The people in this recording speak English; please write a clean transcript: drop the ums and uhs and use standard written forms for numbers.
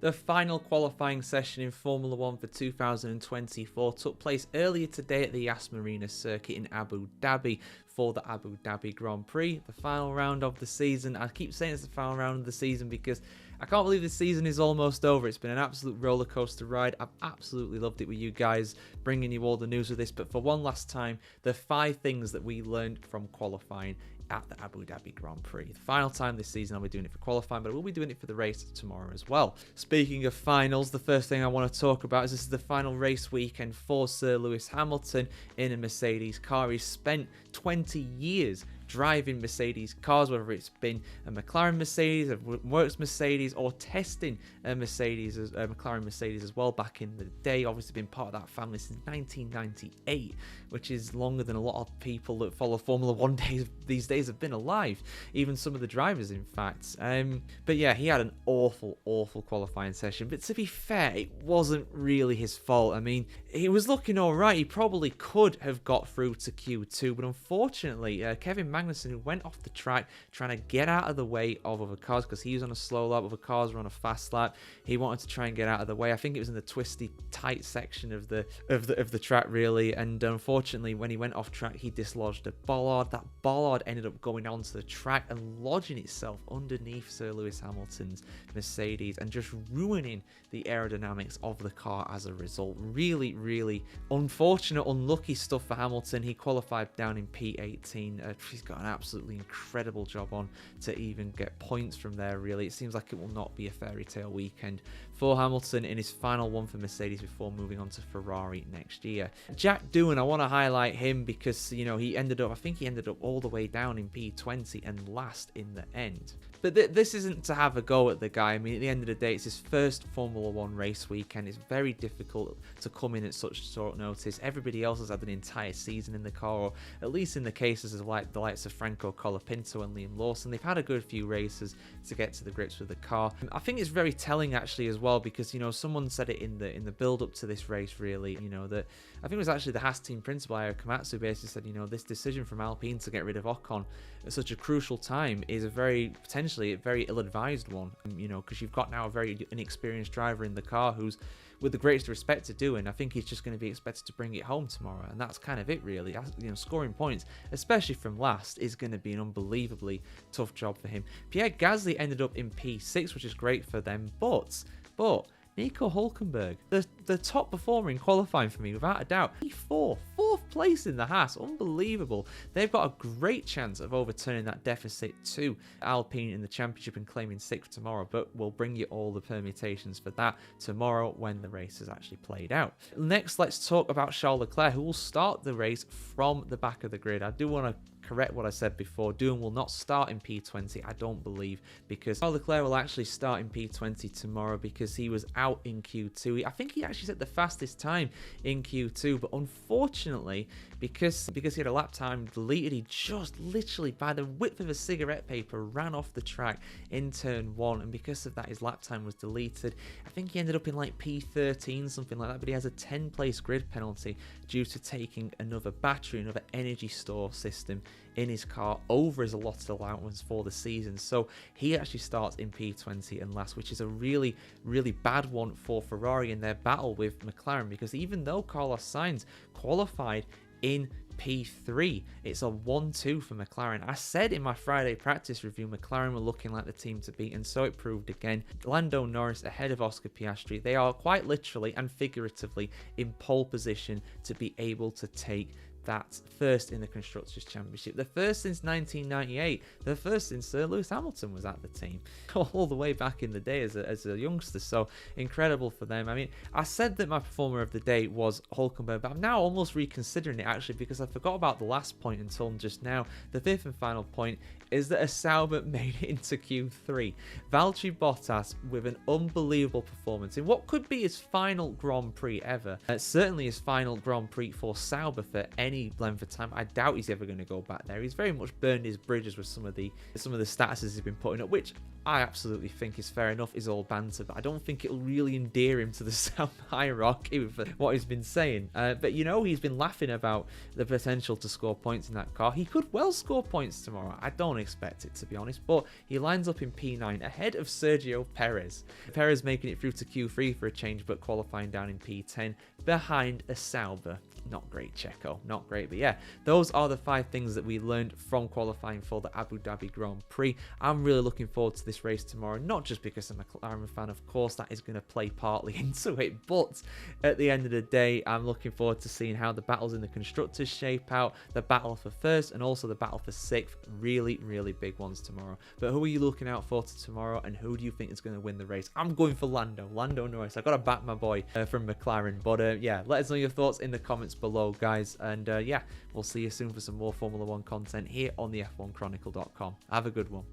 The final qualifying session in Formula 1 for 2024 took place earlier today at the Marina circuit in Abu Dhabi for the Abu Dhabi Grand Prix, the final round of the season. I keep saying it's the final round of the season because I can't believe this season is almost over. It's been an absolute roller coaster ride. I've absolutely loved it with you guys, bringing you all the news with this. But for one last time, the 5 things that we learned from qualifying at the Abu Dhabi Grand Prix. The final time this season I'll be doing it for qualifying, but I will be doing it for the race tomorrow as well. Speaking of finals, the first thing I want to talk about is this is the final race weekend for Sir Lewis Hamilton in a Mercedes car. He's spent 20 years driving Mercedes cars, whether it's been a McLaren Mercedes, a Works Mercedes, or testing a McLaren Mercedes as well back in the day. Obviously been part of that family since 1998, which is longer than a lot of people that follow Formula 1 these days have been alive, even some of the drivers in fact. But yeah, he had an awful qualifying session, but to be fair, it wasn't really his fault. I mean, he was looking alright. He probably could have got through to Q2, but unfortunately Kevin Magnussen, who went off the track trying to get out of the way of other cars because he was on a slow lap, other cars were on a fast lap. He wanted to try and get out of the way. I think it was in the twisty, tight section of the track really, and unfortunately when he went off track he dislodged a bollard. That bollard ended up going onto the track and lodging itself underneath Sir Lewis Hamilton's Mercedes and just ruining the aerodynamics of the car as a result. Really unfortunate, unlucky stuff for Hamilton. He qualified down in P18. He's got an absolutely incredible job on to even get points from there really. It seems like it will not be a fairy tale weekend for Hamilton in his final one for Mercedes before moving on to Ferrari next year. Jack Doohan, I want to highlight him because, you know, I think he ended up all the way down in P20 and last in the end. But this isn't to have a go at the guy. I mean, at the end of the day, it's his first Formula 1 race weekend. It's very difficult to come in at such short notice. Everybody else has had an entire season in the car, or at least in the cases of like the likes of Franco Colapinto and Liam Lawson. They've had a good few races to get to the grips with the car. I think it's very telling actually as well because, you know, someone said it in the build up to this race really, you know, that I think it was actually the Haas team principal, Ayao Komatsu, basically said, you know, this decision from Alpine to get rid of Ocon at such a crucial time is potentially a very ill-advised one, you know, because you've got now a very inexperienced driver in the car who's, with the greatest respect to Doohan, I think he's just going to be expected to bring it home tomorrow, and that's kind of it really. You know, scoring points, especially from last, is going to be an unbelievably tough job for him. Pierre Gasly ended up in P6, which is great for them, but Nico Hülkenberg, the top performer in qualifying for me, without a doubt. Fourth place in the Haas, unbelievable. They've got a great chance of overturning that deficit to Alpine in the championship and claiming 6th tomorrow, but we'll bring you all the permutations for that tomorrow when the race is actually played out. Next, let's talk about Charles Leclerc, who will start the race from the back of the grid. I do want to correct what I said before. Doohan will not start in P20, I don't believe, because Charles Leclerc will actually start in P20 tomorrow because he was out in Q2. I think he actually set the fastest time in Q2, but unfortunately, because he had a lap time deleted, he just literally, by the width of a cigarette paper, ran off the track in turn 1, and because of that, his lap time was deleted. I think he ended up in like P13, something like that, but he has a 10-place grid penalty due to taking another battery, another energy store system in his car over his allotted allowance for the season. So he actually starts in P20 and last, which is a really bad one for Ferrari in their battle with McLaren, because even though Carlos Sainz qualified in P3, it's a 1-2 for McLaren. I said in my Friday practice review McLaren were looking like the team to beat, and so it proved again. Lando Norris ahead of Oscar Piastri. They are quite literally and figuratively in pole position to be able to take that first in the Constructors' Championship. The first since 1998. The first since Sir Lewis Hamilton was at the team. All the way back in the day as a youngster. So incredible for them. I mean, I said that my performer of the day was Hülkenberg, but I'm now almost reconsidering it actually because I forgot about the last point until just now. The 5th and final point is that a Sauber made it into Q3. Valtteri Bottas with an unbelievable performance in what could be his final Grand Prix ever. Certainly his final Grand Prix for Sauber for any any length of time. I doubt he's ever going to go back there. He's very much burned his bridges with some of the statuses he's been putting up, which I absolutely think is fair enough, is all banter, but I don't think it'll really endear him to the South hierarchy with what he's been saying. But you know, he's been laughing about the potential to score points in that car. He could well score points tomorrow. I don't expect it, to be honest, but he lines up in P9 ahead of Sergio Perez. Perez making it through to Q3 for a change, but qualifying down in P10 behind a Sauber. Not great, Checo. Not great. But yeah, those are the 5 things that we learned from qualifying for the Abu Dhabi Grand Prix. I'm really looking forward to this race tomorrow, not just because I'm a McLaren fan, of course, that is going to play partly into it, but at the end of the day, I'm looking forward to seeing how the battles in the constructors shape out, the battle for first and also the battle for 6th. Really, really big ones tomorrow. But who are you looking out for tomorrow, and who do you think is going to win the race? I'm going for Lando Norris. I've got to back my boy from McLaren. But yeah, let us know your thoughts in the comments below, guys, and yeah, we'll see you soon for some more Formula 1 content here on the F1Chronicle.com. Have a good one.